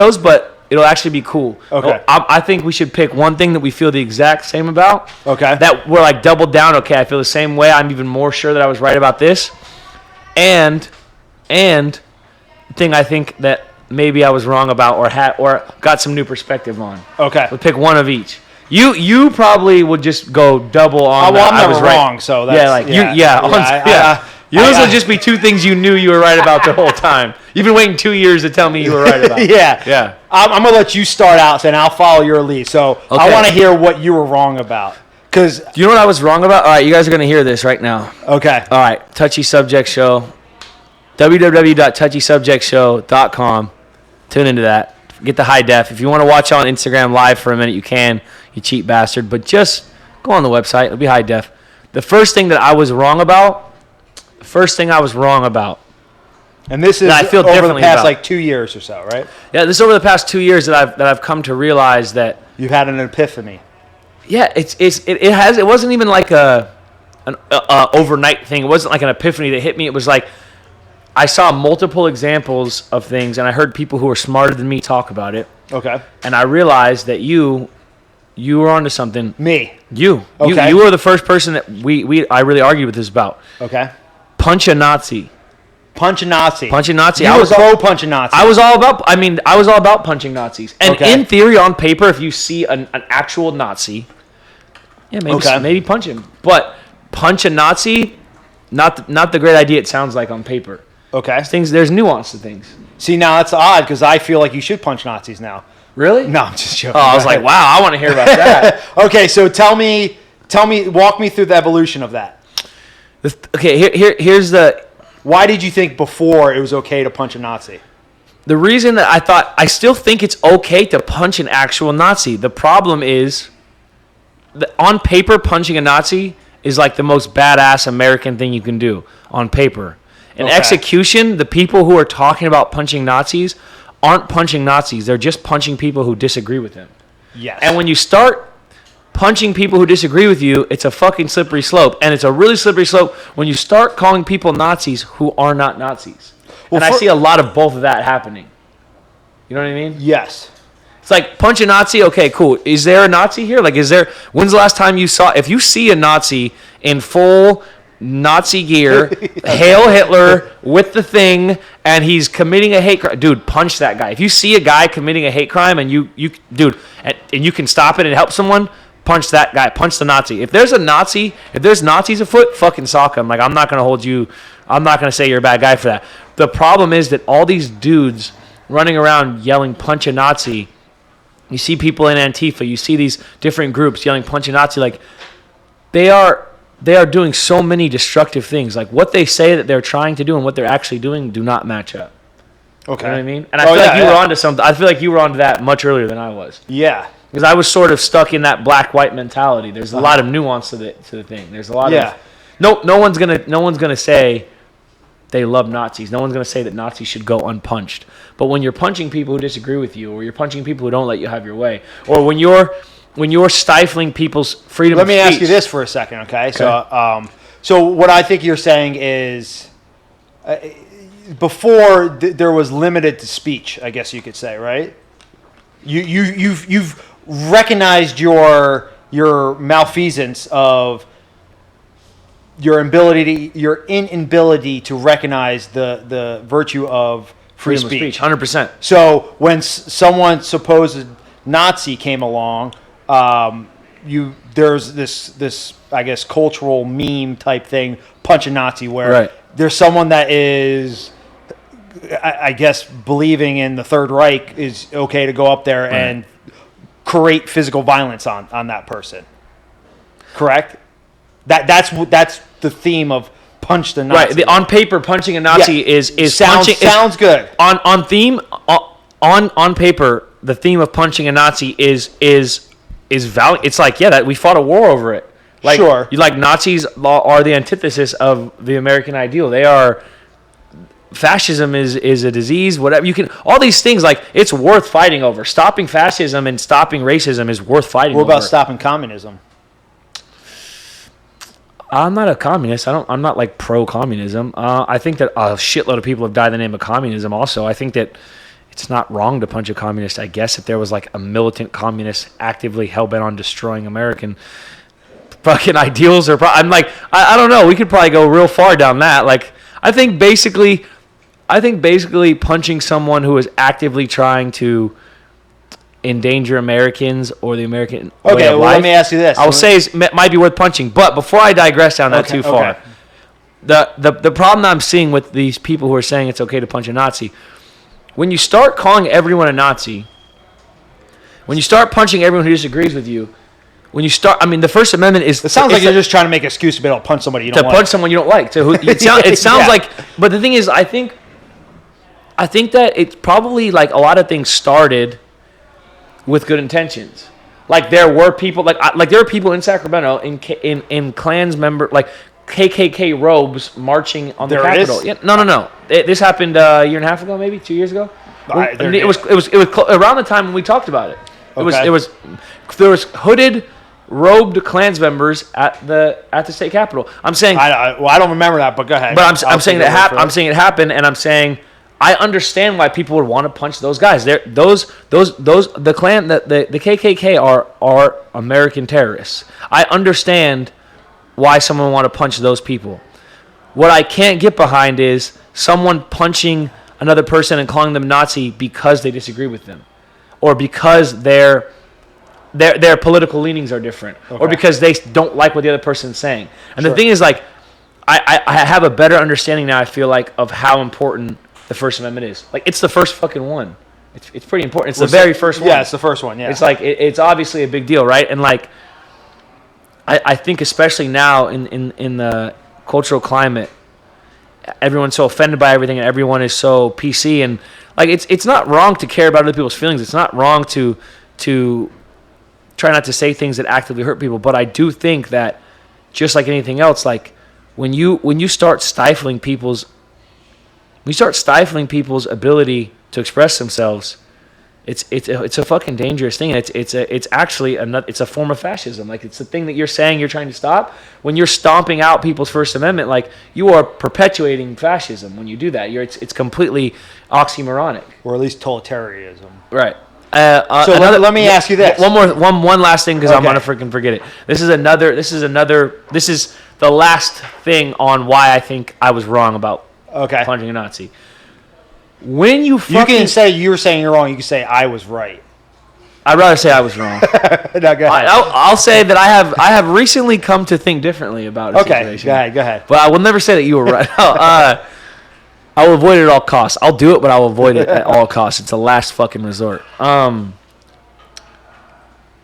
those, but it'll actually be cool. Okay. I think we should pick one thing that we feel the exact same about. Okay. That we're like doubled down. Okay, I feel the same way. I'm even more sure that I was right about this. And the thing I think that maybe I was wrong about or got some new perspective on. Okay. We'll pick one of each. You probably would just go double on. Well, I'm I never was right. wrong, so that's Yours will just be two things you knew you were right about the whole time. You've been waiting 2 years to tell me you were right about. Yeah. I'm gonna let you start out, and I'll follow your lead. So okay. I want to hear what you were wrong about. Because do you know what I was wrong about? All right, you guys are gonna hear this right now. Okay. All right, Touchy Subject Show. www.touchysubjectshow.com. Tune into that. Get the high def. If you want to watch on Instagram live for a minute, you can. You cheap bastard. But just go on the website. It'll be high def. The first thing that I was wrong about. And this is I feel over the differently past about. like 2 years or so, right? Yeah, this is over the past 2 years that I've come to realize that. You've had an epiphany. Yeah, it wasn't even like an overnight thing. It wasn't like an epiphany that hit me. It was like I saw multiple examples of things, and I heard people who were smarter than me talk about it. Okay. And I realized that you were onto something. Me. You. Okay. You were the first person that I really argued with this about. Okay. Punch a Nazi. Punch a Nazi. Punch a Nazi. I was pro punch a Nazi. I was all about punching Nazis. And Okay. in theory, on paper, if you see an actual Nazi, yeah, maybe punch him. But punch a Nazi, not the great idea it sounds like on paper. Okay. There's nuance to things. See, now that's odd because I feel like you should punch Nazis now. Really? No, I'm just joking. Oh, I was like, wow, I want to hear about that. Okay, so walk me through the evolution of that. Okay, here's the... Why did you think before it was okay to punch a Nazi? The reason that I still think it's okay to punch an actual Nazi. The problem is, on paper, punching a Nazi is like the most badass American thing you can do on paper. In execution, the people who are talking about punching Nazis aren't punching Nazis. They're just punching people who disagree with them. Yes. And when you start punching people who disagree with you, it's a fucking slippery slope. And it's a really slippery slope when you start calling people Nazis who are not Nazis. Well, and I see a lot of both of that happening. You know what I mean? Yes. It's like, punch a Nazi, okay, cool. Is there a Nazi here? Like, when's the last time you saw, if you see a Nazi in full Nazi gear, Hail Hitler with the thing, and he's committing a hate crime, dude, punch that guy. If you see a guy committing a hate crime and you can stop it and help someone, punch that guy, punch the Nazi. If there's Nazis afoot, fucking sock them. Like, I'm not going to say you're a bad guy for that. The problem is that all these dudes running around yelling punch a Nazi, you see people in Antifa, you see these different groups yelling punch a Nazi, like, they are doing so many destructive things. Like, what they say that they're trying to do and what they're actually doing do not match up. Okay. You know what I mean? And I feel like you were onto something. I feel like you were onto that much earlier than I was. Yeah. Because I was sort of stuck in that black-white mentality. There's a lot of nuance to the thing. There's a lot of... No one's gonna say they love Nazis. No one's gonna say that Nazis should go unpunched. But when you're punching people who disagree with you, or you're punching people who don't let you have your way, or when you're stifling people's freedom of speech... Let me ask you this for a second, okay? So what I think you're saying is... before there was limited to speech, I guess you could say, right? You've recognized your malfeasance of your inability to recognize the virtue of free speech. 100%. So when someone supposed Nazi came along, there's this I guess cultural meme type thing, punch a Nazi, where there's someone that is, I guess, believing in the Third Reich is okay to go up there and create physical violence on that person. Correct? That's the theme of punch the Nazi. Right. On paper, punching a Nazi sounds good. On paper, the theme of punching a Nazi is valiant. It's like, that we fought a war over it. Like, sure. Nazis are the antithesis of the American ideal. They are. Fascism is a disease. Whatever you can, all these things, like, it's worth fighting over. Stopping fascism and stopping racism is worth fighting over. What about stopping communism? I'm not a communist. I'm not like pro-communism. I think that a shitload of people have died in the name of communism. Also, I think that it's not wrong to punch a communist. I guess if there was like a militant communist actively hell-bent on destroying American fucking ideals, or I'm like, I don't know. We could probably go real far down that. Like, I think basically punching someone who is actively trying to endanger Americans or the American way of life, let me ask you this. I'll say might be worth punching. But before I digress down that too far, the problem I'm seeing with these people who are saying it's okay to punch a Nazi, when you start calling everyone a Nazi, when you start punching everyone who disagrees with you, when you start, I mean, the First Amendment is. It sounds like you're just trying to make an excuse to be able to punch somebody you don't like. To punch someone you don't like. It sounds like, but the thing is, I think that it's probably like a lot of things started with good intentions. Like there were people, like there were people in Sacramento in Klans member, like KKK robes marching on the Capitol. Yeah, no. This happened a year and a half ago, maybe 2 years ago. It was around the time when we talked about it. There was hooded, robed Klans members at the state capitol. I'm saying. I don't remember that, but go ahead. But I'm saying that I'm saying it happened, and I'm saying I understand why people would want to punch those guys. The KKK are American terrorists. I understand why someone would want to punch those people. What I can't get behind is someone punching another person and calling them Nazi because they disagree with them, or because their political leanings are different, or because they don't like what the other person's saying. And the thing is, like, I have a better understanding now, I feel like, of how important the First Amendment is. Like, it's the first fucking one. It's pretty important. It's the very first one. Yeah, it's the first one, yeah. It's like, it's obviously a big deal, right? And, like, I think especially now in the cultural climate, everyone's so offended by everything, and everyone is so PC, and, like, it's not wrong to care about other people's feelings. It's not wrong to try not to say things that actively hurt people, but I do think that just like anything else, like when you start stifling people's ability to express themselves, it's a fucking dangerous thing. And it's actually it's a form of fascism. Like, it's the thing that you're saying you're trying to stop. When you're stomping out people's First Amendment, like, you are perpetuating fascism when you do that. It's completely oxymoronic, or at least totalitarianism. Right. So let me ask you this. One last thing, because I'm gonna freaking forget it. This is the last thing on why I think I was wrong about punching a Nazi. When you can say you were saying you're wrong. You can say I was right. I'd rather say I was wrong. No, go ahead. I'll say that I have recently come to think differently about a situation. Go ahead. But I will never say that you were right. I will avoid it at all costs. I'll do it, but I will avoid it at all costs. It's a last fucking resort. The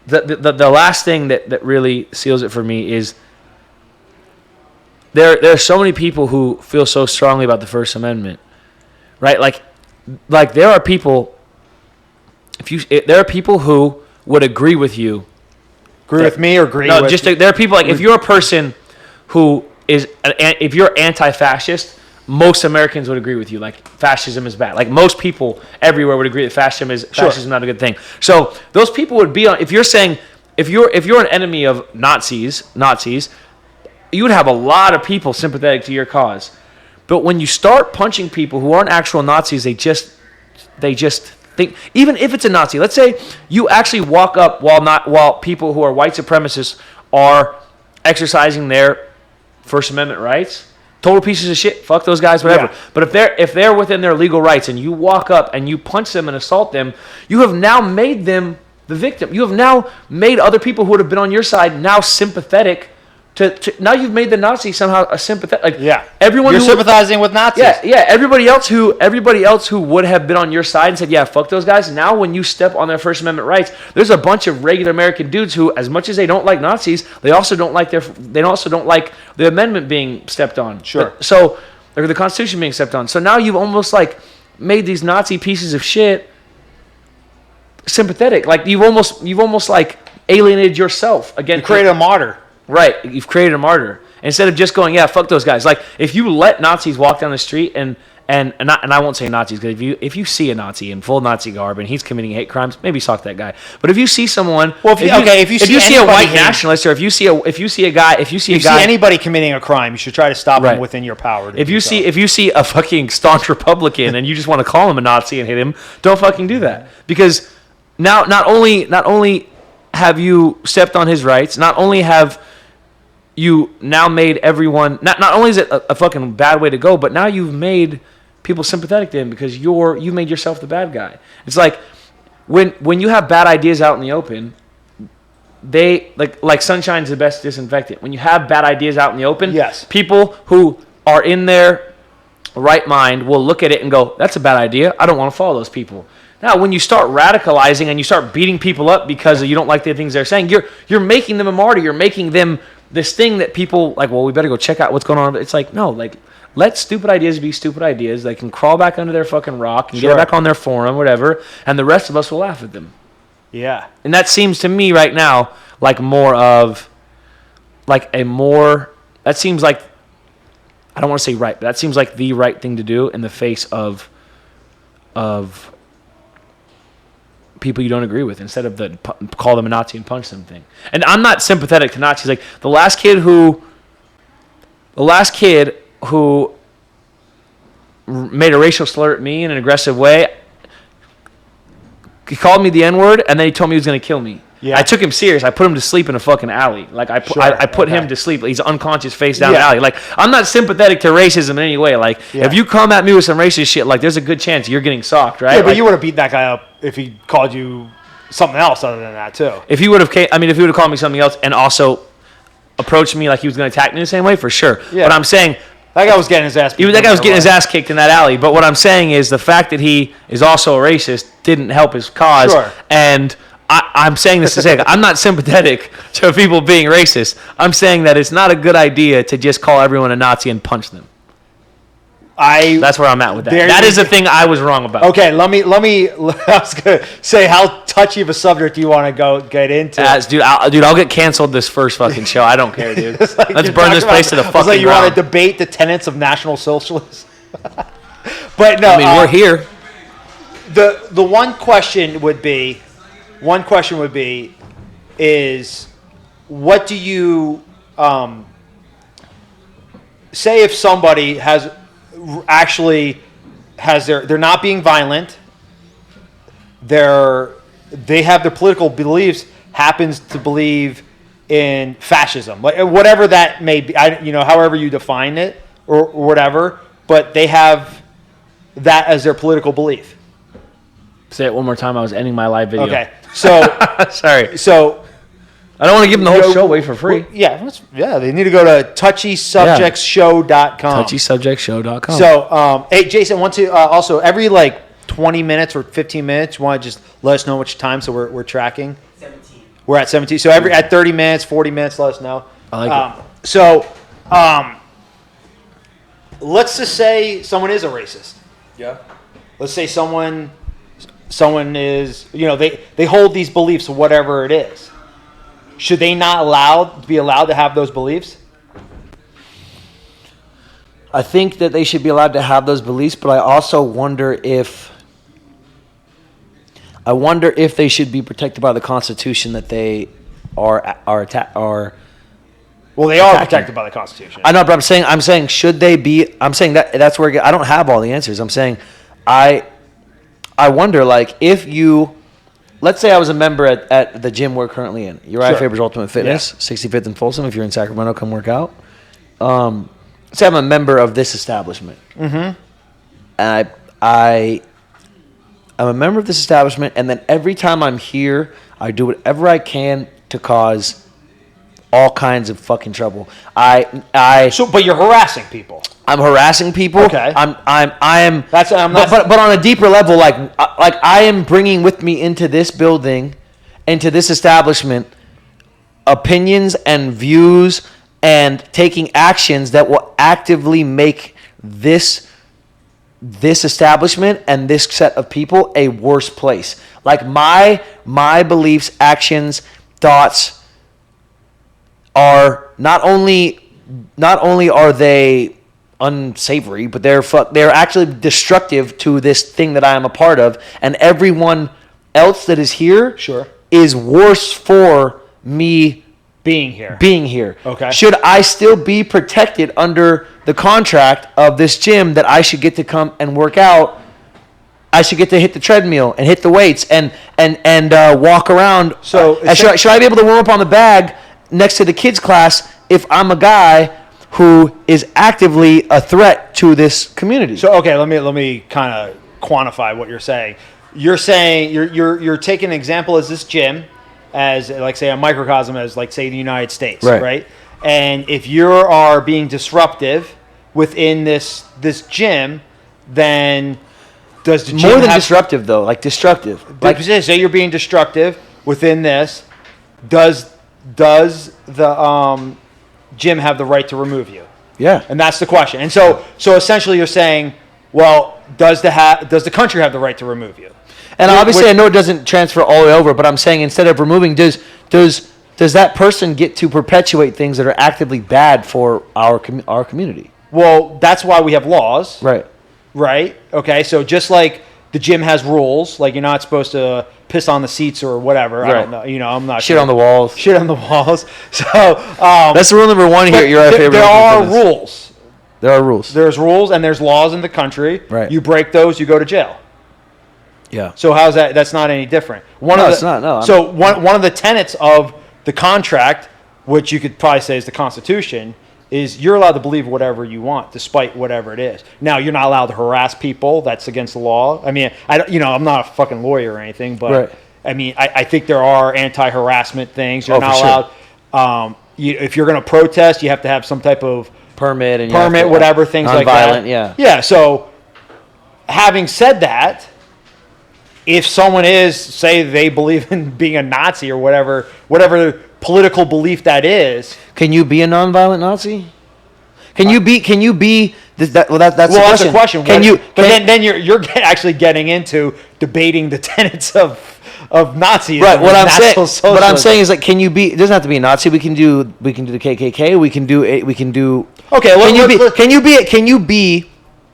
last thing that really seals it for me is there are so many people who feel so strongly about the First Amendment, right? Like there are people. There are people who would agree with you. Agree with me or agree? No, with there are people like if you're a person who is if you're anti-fascist. Most Americans would agree with you. Like, fascism is bad. Like, most people everywhere would agree that fascism is not a good thing. So those people would be on. If you're saying if you're an enemy of Nazis, you would have a lot of people sympathetic to your cause. But when you start punching people who aren't actual Nazis, they just think. Even if it's a Nazi, let's say you actually walk up while people who are white supremacists are exercising their First Amendment rights. Total pieces of shit. Fuck those guys, whatever. Yeah. But if they're within their legal rights and you walk up and you punch them and assault them, you have now made them the victim. You have now made other people who would have been on your side now sympathetic to now you've made the Nazi somehow a sympathetic. Like, yeah, everyone you're sympathizing with Nazis. Yeah. Everybody else who would have been on your side and said, yeah, fuck those guys. Now when you step on their First Amendment rights, there's a bunch of regular American dudes who, as much as they don't like Nazis, they also don't like the amendment being stepped on. Sure. Or the Constitution being stepped on. So now you've almost like made these Nazi pieces of shit sympathetic. Like you've almost like alienated yourself again. You created a martyr. Right, you've created a martyr. instead of just going, yeah, fuck those guys. Like if you let Nazis walk down the street and I won't say Nazis because if you see a Nazi in full Nazi garb and he's committing hate crimes, maybe sock that guy. But if you see someone, well, if you see a white nationalist, or if you see anybody committing a crime, you should try to stop them within your power. If you see a fucking staunch Republican and you just want to call him a Nazi and hit him, don't fucking do that. Because now not only have you stepped on his rights, not only have you now made everyone not only is it a fucking bad way to go, but now you've made people sympathetic to him because you made yourself the bad guy. It's like when you have bad ideas out in the open, they like sunshine's the best disinfectant. When you have bad ideas out in the open, yes, people who are in their right mind will look at it and go, "That's a bad idea. I don't want to follow those people." Now, when you start radicalizing and you start beating people up because you don't like the things they're saying, you're making them a martyr. You're making them this thing that people like. Well, we better go check out what's going on. It's like no, like. Let stupid ideas be stupid ideas. They can crawl back under their fucking rock and get back on their forum, whatever, and the rest of us will laugh at them. Yeah. And that seems to me right now like that seems like, I don't want to say right, but that seems like the right thing to do in the face of people you don't agree with, instead of the call them a Nazi and punch them thing. And I'm not sympathetic to Nazis. Like the last kid who made a racial slur at me in an aggressive way, he called me the N-word, and then he told me he was going to kill me. Yeah. I took him serious. I put him to sleep in a fucking alley. Like I put him to sleep. He's unconscious, face down the alley. Like I'm not sympathetic to racism in any way. Like if you come at me with some racist shit, like there's a good chance you're getting socked, right? Yeah, but you would have beat that guy up if he called you something else other than that too. If he would have called me something else and also approached me like he was going to attack me the same way, for sure. Yeah. But I'm saying that guy was getting his ass kicked. That guy was getting his ass kicked in that alley. But what I'm saying is the fact that he is also a racist didn't help his cause. Sure. And I'm saying this to say I'm not sympathetic to people being racist. I'm saying that it's not a good idea to just call everyone a Nazi and punch them. That's where I'm at with that. That is the thing I was wrong about. Okay, let me. I was gonna say, how touchy of a subject do you want to get into? Dude, I'll get canceled this first fucking show. I don't care, dude. Like let's burn this place to the fucking ground. You want to debate the tenets of National Socialism? But no, I mean we're here. The one question would be, is what do you say if somebody they're not being violent, they have their political beliefs, happens to believe in fascism, like whatever that may be, however you define it or whatever, but they have that as their political belief. Say it one more time. I was ending my live video. Okay, so sorry. So I don't want to give them the whole show away for free. Yeah, they need to go to touchysubjectshow.com. Touchysubjectshow.com. So, hey, Jason, want to also every 20 minutes or 15 minutes, you want to just let us know which time so we're tracking? 17. We're at 17. So at 30 minutes, 40 minutes, let us know. I like it. So, let's just say someone is a racist. Yeah. Let's say someone is, they hold these beliefs, whatever it is. Should they not be allowed to have those beliefs? I think that they should be allowed to have those beliefs, but I also wonder if they should be protected by the Constitution that they are. Well, they attacking. are protected by the Constitution. I know, but I'm saying should they be? I'm saying that's where I don't have all the answers. I'm saying I wonder if you. Let's say I was a member at the gym we're currently in. Uriah Faber's Ultimate Fitness, 65th and Folsom. If you're in Sacramento, come work out. Say I'm a member of this establishment. Mm-hmm. And I'm a member of this establishment, and then every time I'm here, I do whatever I can to cause all kinds of fucking trouble. But you're harassing people. I'm harassing people. Okay. But on a deeper level, I am bringing with me into this building, into this establishment, opinions and views and taking actions that will actively make this establishment and this set of people a worse place. Like my beliefs, actions, thoughts are not only not only are they unsavory, but they're actually destructive to this thing that I am a part of, and everyone else that is here is worse for me being here. Okay. Should I still be protected under the contract of this gym that I should get to come and work out? I should get to hit the treadmill and hit the weights and walk around. So should I be able to warm up on the bag next to the kids' class if I'm a guy who is actively a threat to this community? So okay, let me kind of quantify what you're saying. You're saying you're taking an example as this gym, as like say a microcosm as like say the United States, right? And if you are being disruptive within this gym, then does the gym more than disruptive though, like destructive? Like say you're being destructive within this, does the gym have the right to remove you? Yeah, and that's the question. And so essentially, you're saying, well, does the country have the right to remove you? And obviously, I know it doesn't transfer all the way over, but I'm saying instead of removing, does that person get to perpetuate things that are actively bad for our community? Well, that's why we have laws. Right. Okay. So just like the gym has rules, like you're not supposed to piss on the seats or whatever. Right. I don't know. I'm not shit sure. on the walls. Shit on the walls. So that's rule number one here. You're there are rules. There are rules. There's rules and there's laws in the country. Right. You break those, you go to jail. Yeah. So how's that? That's not any different. It's not. No. So one of the tenets of the contract, which you could probably say is the Constitution, is you're allowed to believe whatever you want, despite whatever it is. Now, you're not allowed to harass people. That's against the law. I mean, I'm not a fucking lawyer or anything, but I mean, I think there are anti-harassment things. You're not allowed. If you're going to protest, you have to have some type of permit, whatever, things like that. Yeah. So, having said that, if someone say they believe in being a Nazi or whatever political belief that is, can you be a nonviolent Nazi? Can you be? That's the question. Then you're actually getting into debating the tenets of Nazism. Right. What I'm saying is like, can you be? It doesn't have to be a Nazi. We can do the KKK. We can do. Okay.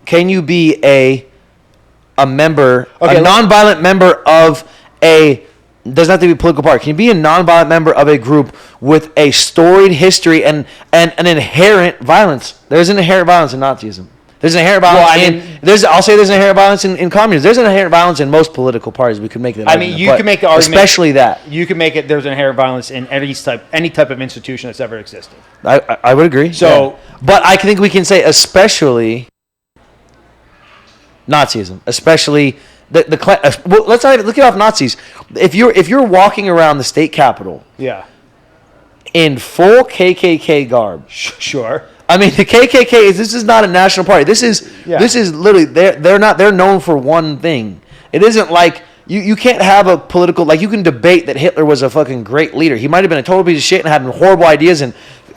Can you be a member, a nonviolent member of a? Doesn't have to be a political party. Can you be a nonviolent member of a group with a storied history and an inherent violence? There's an inherent violence in Nazism. There's an inherent violence I'll say there's an inherent violence in communism. There's an inherent violence in most political parties. We could make that argument. You can make the argument. Especially that. You can make it there's an inherent violence in any type of institution that's ever existed. I would agree. So, but I think we can say especially Nazism. Especially let's look off Nazis. If you're walking around the state capitol, in full KKK garb, sure. I mean, the KKK this is not a national party. This is literally they're known for one thing. It isn't like you can't have a political, like, you can debate that Hitler was a fucking great leader. He might have been a total piece of shit and had horrible ideas and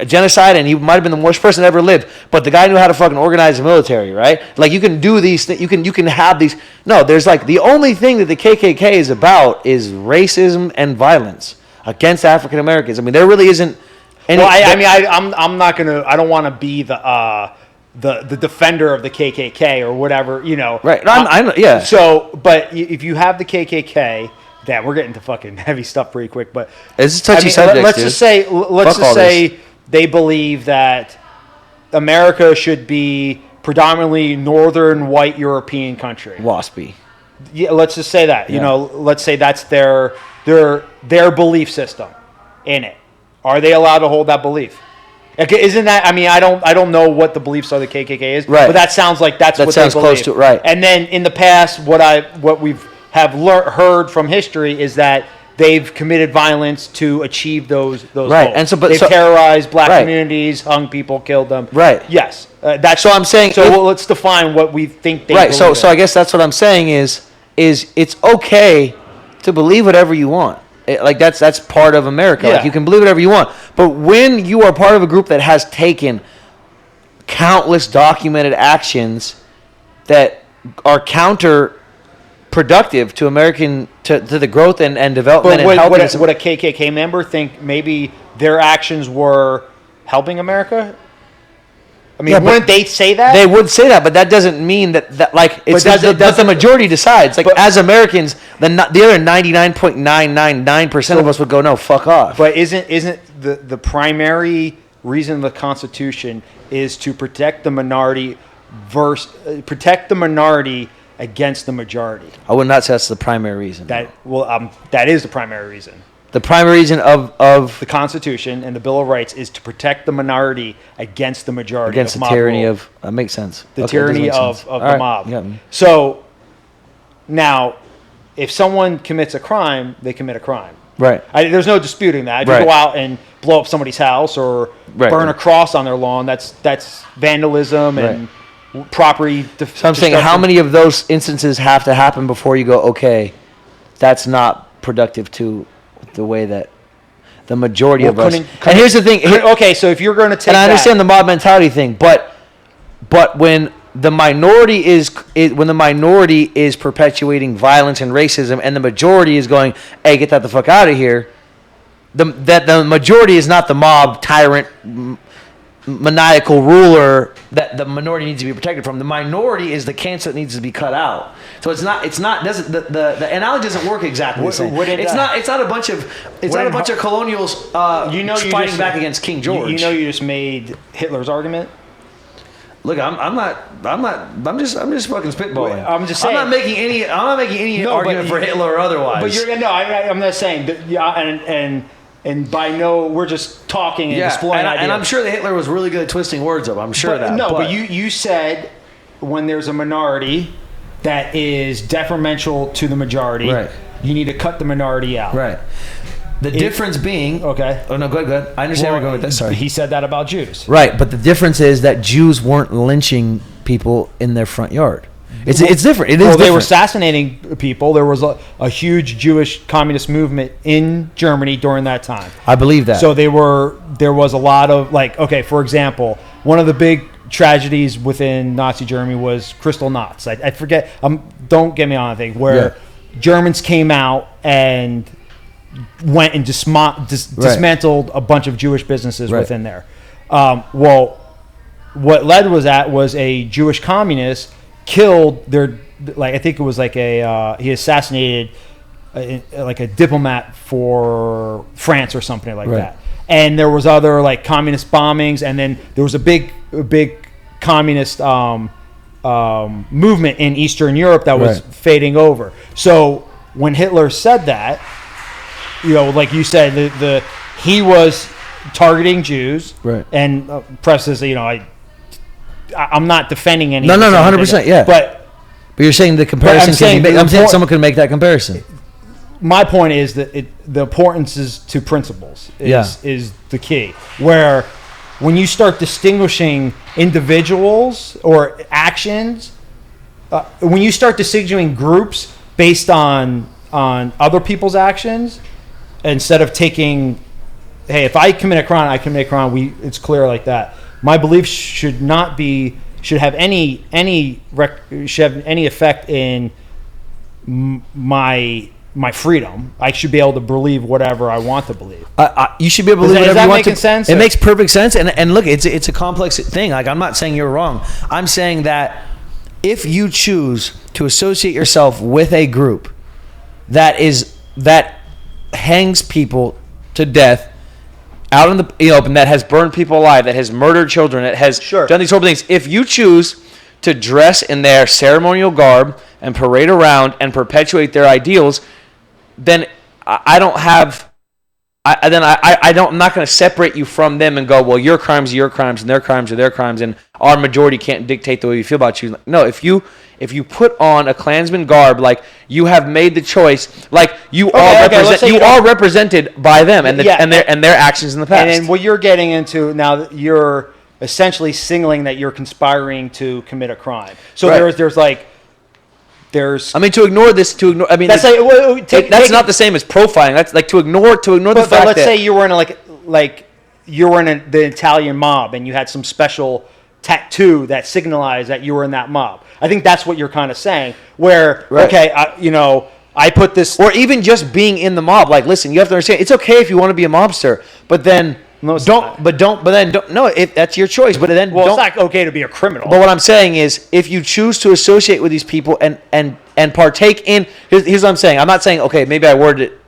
genocide, and he might have been the worst person that ever lived, but the guy knew how to fucking organize the military, right? Like, you can do these things, you can have these. No, there's like, the only thing that the KKK is about is racism and violence against African Americans. I mean, there really isn't any. Well, I'm not gonna. I don't want to be the defender of the KKK or whatever, Right. Yeah. So, but if you have the KKK. Damn, we're getting to fucking heavy stuff pretty quick, but it's a touchy subject. Let's just say they believe that America should be predominantly northern white European country. Waspy. Yeah, let's just say that. Yeah. Let's say that's their belief system in it. Are they allowed to hold that belief? Isn't that? I mean, I don't know what the beliefs of the KKK is, right? But that sounds like that what sounds they believe. Close to it, right? And then in the past, what we've heard from history is that they've committed violence to achieve those right. goals. And they've terrorized black communities, hung people, killed them. Right. Yes. That's so I'm saying. So let's define what we think they right. believe So I guess that's what I'm saying is it's okay to believe whatever you want. That's part of America. Yeah. Like, you can believe whatever you want. But when you are part of a group that has taken countless documented actions that are counterproductive to the growth and development and health. Would a KKK member think maybe their actions were helping America? I mean, wouldn't they say that? They would say that, but that doesn't mean that like it's but the majority decides. Like as Americans, the other 99.999% of us would go, no, fuck off. But isn't the primary reason of the Constitution is to protect the minority against the majority? I would not say that's the primary reason. That is the primary reason. The primary reason of the Constitution and the Bill of Rights is to protect the minority against the majority. Against the tyranny of... That makes sense. The tyranny of the mob. Yeah. So, now, if someone commits a crime, they commit a crime. Right. There's no disputing that. If you go out and blow up somebody's house or burn a cross on their lawn, that's vandalism and property. So I'm saying, how many of those instances have to happen before you go, okay, that's not productive to the way that the majority of us... And here's the thing... Okay, so if you're going to take and I understand the mob mentality thing, but when the minority is perpetuating violence and racism, and the majority is going, hey, get that the fuck out of here, the majority is not the mob tyrant maniacal ruler that the minority needs to be protected from. The minority is the cancer that needs to be cut out. So the analogy doesn't work exactly the same. It's not a bunch of colonials fighting back against King George. You just made Hitler's argument. Look, I'm just fucking spitballing. I'm just saying. I'm not making any argument for Hitler or otherwise. But I'm not saying that. And we're just talking and exploring ideas. And I'm sure that Hitler was really good at twisting words up. I'm sure that. No, but you said when there's a minority that is detrimental to the majority, you need to cut the minority out. Right. The difference being... Okay. Oh, no, go ahead. I understand where we're going with this. Sorry. He said that about Jews. Right, but the difference is that Jews weren't lynching people in their front yard. It's different. It is different. They were assassinating people. There was a huge Jewish communist movement in Germany during that time. I believe that. So there was a lot of, for example, one of the big tragedies within Nazi Germany was Kristallnacht. I forget. Don't get me on anything where Germans came out and went and dismantled a bunch of Jewish businesses within there. What led was a Jewish communist killed I think it was he assassinated a diplomat for France or something like that. And there was other communist bombings, and then there was a big communist movement in Eastern Europe that was fading over. So when Hitler said that, like you said, he was targeting Jews, and press says, I'm not defending any. No, 100%, yeah. But you're saying the comparison can be made. I'm saying someone can make that comparison. My point is that the importance is to principles is the key. Where when you start distinguishing individuals or actions, when you start distinguishing groups based on other people's actions, instead of taking, hey, if I commit a crime, I commit a crime. It's clear like that. My beliefs should have any effect in my freedom. I should be able to believe whatever I want to believe. You should be able to believe whatever you want to. Does that make sense? It makes perfect sense. And look, it's a complex thing. I'm not saying you're wrong. I'm saying that if you choose to associate yourself with a group that hangs people to death out in the open, that has burned people alive, that has murdered children, that has done these horrible things. If you choose to dress in their ceremonial garb and parade around and perpetuate their ideals, then I'm not going to separate you from them and go, well, your crimes are your crimes and their crimes are their crimes, and our majority can't dictate the way we feel about you. No, if you put on a Klansman garb, you have made the choice, you are represented by them and their actions in the past. And then what you're getting into now, you're essentially signaling that you're conspiring to commit a crime. So there's to ignore this. That's that's not the same as profiling. That's to ignore the fact that. But let's say you were in the Italian mob and you had some special tattoo that signalized that you were in that mob. I think that's what you're kind of saying. Where I put this, or even just being in the mob. Listen, you have to understand, it's okay if you want to be a mobster, but then No, it's don't. But then don't. No, if that's your choice. But then well, don't. it's not okay to be a criminal. But what I'm saying is, if you choose to associate with these people and partake in, here's what I'm saying. I'm not saying, okay, maybe I worded it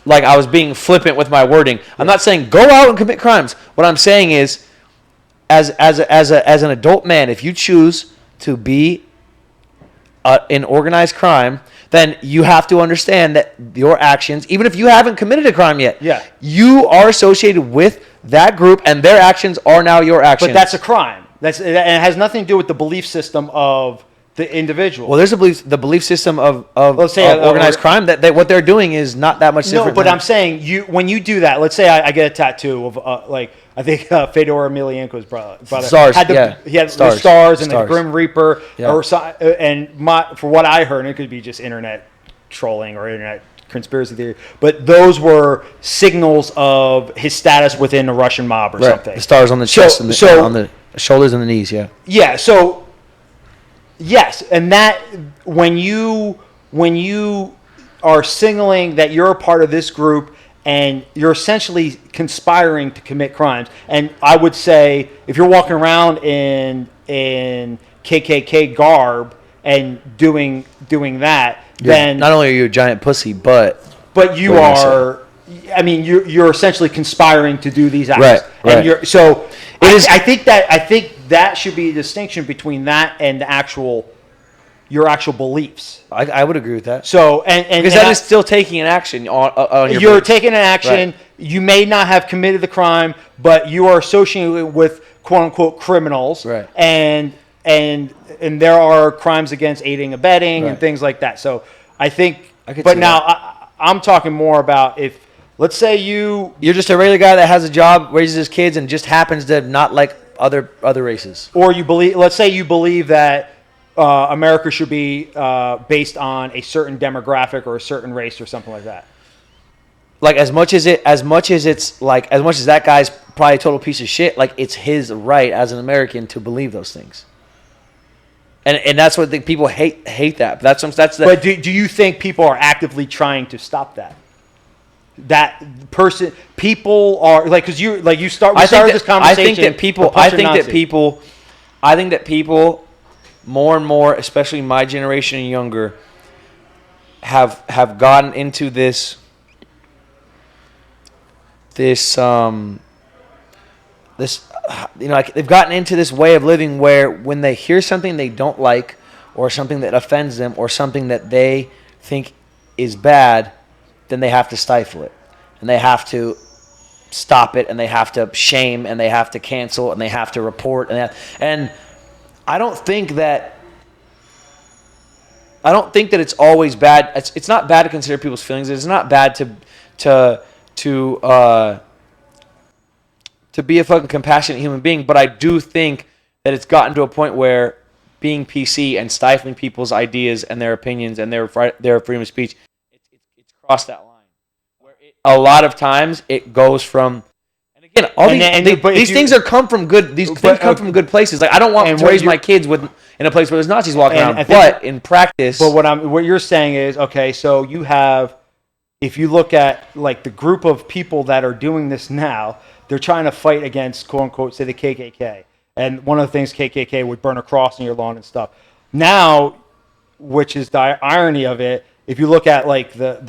like I was being flippant with my wording. I'm not saying go out and commit crimes. What I'm saying is, as an adult man, if you choose to be in organized crime, then you have to understand that your actions, even if you haven't committed a crime yet, you are associated with that group, and their actions are now your actions. But that's a crime. And it has nothing to do with the belief system of the individual. Well, there's the belief system of let's say organized crime that what they're doing is not that much different. No, but I'm saying when you do that, let's say I get a tattoo of like I think Fedor Emelianenko's brother stars. Had he had the stars and the Grim Reaper, or and for what I heard, it could be just internet trolling or internet conspiracy theory, but those were signals of his status within the Russian mob or something. The stars on the chest and on the shoulders and the knees. Yeah. So. Yes, and that when you are signaling that you're a part of this group and you're essentially conspiring to commit crimes, and I would say if you're walking around in KKK garb and doing that, then not only are you a giant pussy, but you are. I mean, you're essentially conspiring to do these acts, right? And I think that should be a distinction between that and your actual beliefs. I would agree with that. So because that is still taking an action on your. You're taking an action. Right. You may not have committed the crime, but you are associated with quote unquote criminals, right? And there are crimes against aiding, abetting, and things like that. So I think. But now I'm talking more about if. Let's say you're just a regular guy that has a job, raises his kids, and just happens to not like other races. Or let's say you believe that America should be based on a certain demographic or a certain race or something like that. Like as much as that guy's probably a total piece of shit, like it's his right as an American to believe those things. And that's what people hate that. But do you think people are actively trying to stop that? That person, people are like, because we started this conversation. I think that people, more and more, especially my generation and younger, have gotten into this like they've gotten into this way of living where when they hear something they don't like, or something that offends them, or something that they think is bad, then they have to stifle it, and they have to stop it, and they have to shame, and they have to cancel, and they have to report, and I don't think that it's always bad. It's not bad to consider people's feelings. It's not bad to be a fucking compassionate human being. But I do think that it's gotten to a point where being PC and stifling people's ideas and their opinions and their freedom of speech, it's crossed that line. Where a lot of times it goes from, and again, these things come from good. These things come from good places. Like I don't want to raise my kids in a place where there's Nazis walking around. But in practice, what you're saying is okay. So you have, if you look at like the group of people that are doing this now, they're trying to fight against quote unquote say the KKK. And one of the things KKK would burn a cross on your lawn and stuff. Now, which is the irony of it, if you look at like the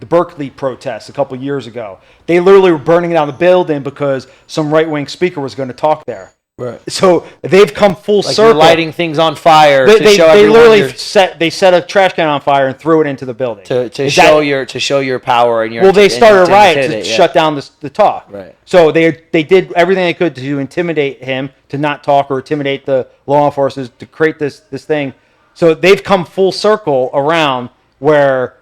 Berkeley protests a couple years ago, they literally were burning down the building because some right-wing speaker was going to talk there. Right. So they've come full circle. Lighting things on fire. They literally set a trash can on fire and threw it into the building to show your power and your. Well, they started a riot to shut down the talk. Right. So they did everything they could to intimidate him to not talk or intimidate the law enforcement to create this thing. So they've come full circle around where,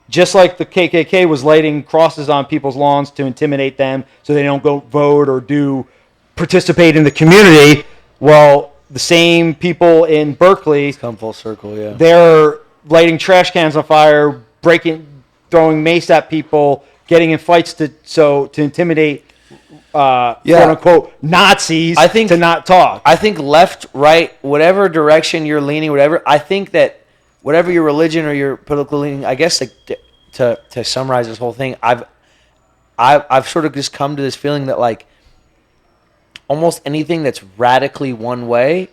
just like the KKK was lighting crosses on people's lawns to intimidate them so they don't go vote or participate in the community. Well, the same people in Berkeley, come full circle, yeah. They're lighting trash cans on fire, throwing mace at people, getting in fights to intimidate, quote unquote, Nazis. To not talk. I think left, right, whatever direction you're leaning, whatever. I think that whatever your religion or your political leaning, I guess to summarize this whole thing, I've sort of just come to this feeling that like almost anything that's radically one way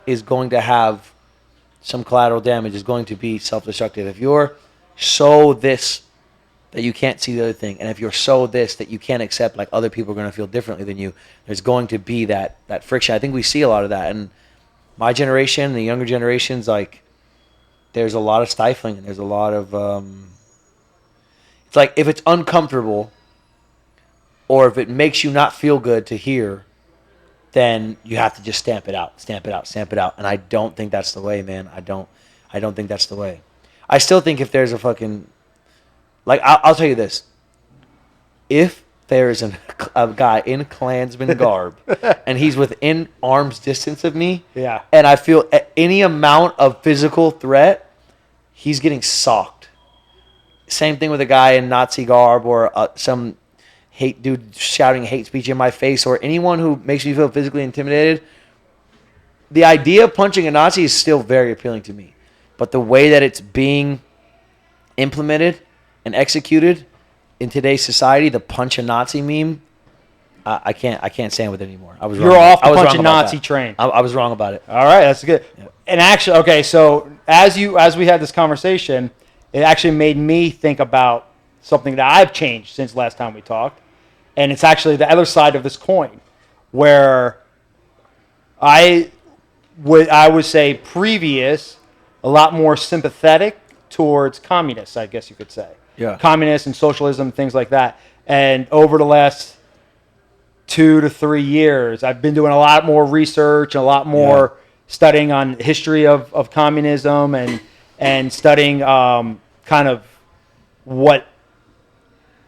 is going to have some collateral damage, is going to be self-destructive. If you're so this that you can't see the other thing, and if you're so this that you can't accept like other people are going to feel differently than you, there's going to be that friction. I think we see a lot of that. And my generation, the younger generations, like there's a lot of stifling and there's a lot of it's like if it's uncomfortable or if it makes you not feel good to hear, then you have to just stamp it out. And I don't think that's the way, man. I don't think that's the way. I still think if there's a fucking, like, I'll tell you this. If there's a guy in Klansman garb and he's within arm's distance of me, Yeah. and I feel any amount of physical threat, he's getting socked. Same thing with a guy in Nazi garb or some hate dude shouting hate speech in my face or anyone who makes me feel physically intimidated. The idea of punching a Nazi is still very appealing to me. But the way that it's being implemented and executed in today's society, the punch a Nazi meme, I can't stand with it anymore. I was You're wrong. off the I was punch a wrong about Nazi that. train. I was wrong about it. All right, that's good. Yeah. And actually, okay, so as we had this conversation, it actually made me think about something that I've changed since last time we talked, and it's actually the other side of this coin, where I would say previous, a lot more sympathetic towards communists, I guess you could say. Yeah. Communists and socialism, things like that. And over the last 2 to 3 years, I've been doing a lot more research, a lot more studying on history of communism and studying kind of what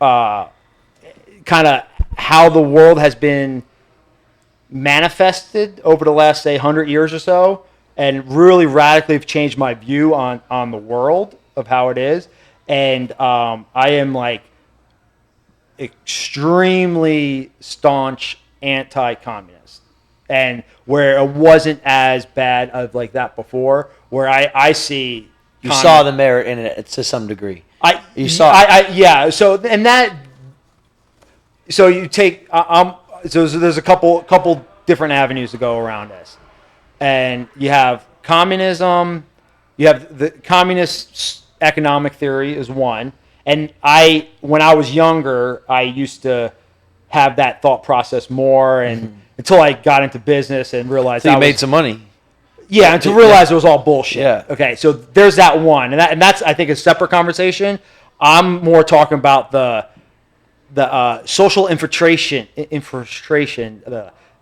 kind of how the world has been manifested over the last, say, 100 years or so, and really radically have changed my view on the world of how it is. And I am like extremely staunch anti-communist, and where it wasn't as bad of like that before, where I see You saw the merit in it to some degree. Yeah. So you take so there's a couple different avenues to go around this, and you have communism. You have the communist economic theory is one, and when I was younger, I used to have that thought process more, and until I got into business and realized So you made some money. Yeah, and to realize it was all bullshit. Yeah. Okay, so there's that one, and that's I think a separate conversation. I'm more talking about the social infiltration